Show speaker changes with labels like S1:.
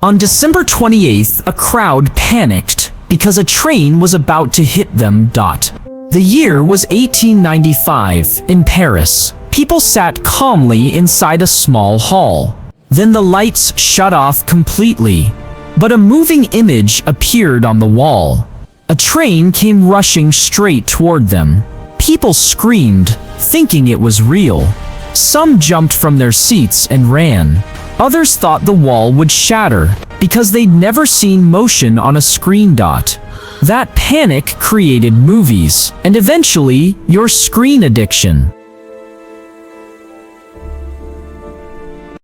S1: On December 28th, a crowd panicked because a train was about to hit them. The year was 1895 in Paris. People sat calmly inside a small hall. Then the lights shut off completely, but a moving image appeared on the wall. A train came rushing straight toward them. People screamed, thinking it was real. Some jumped from their seats and ran. Others thought the wall would shatter because they'd never seen motion on a screen. That panic created movies, and eventually, your screen addiction.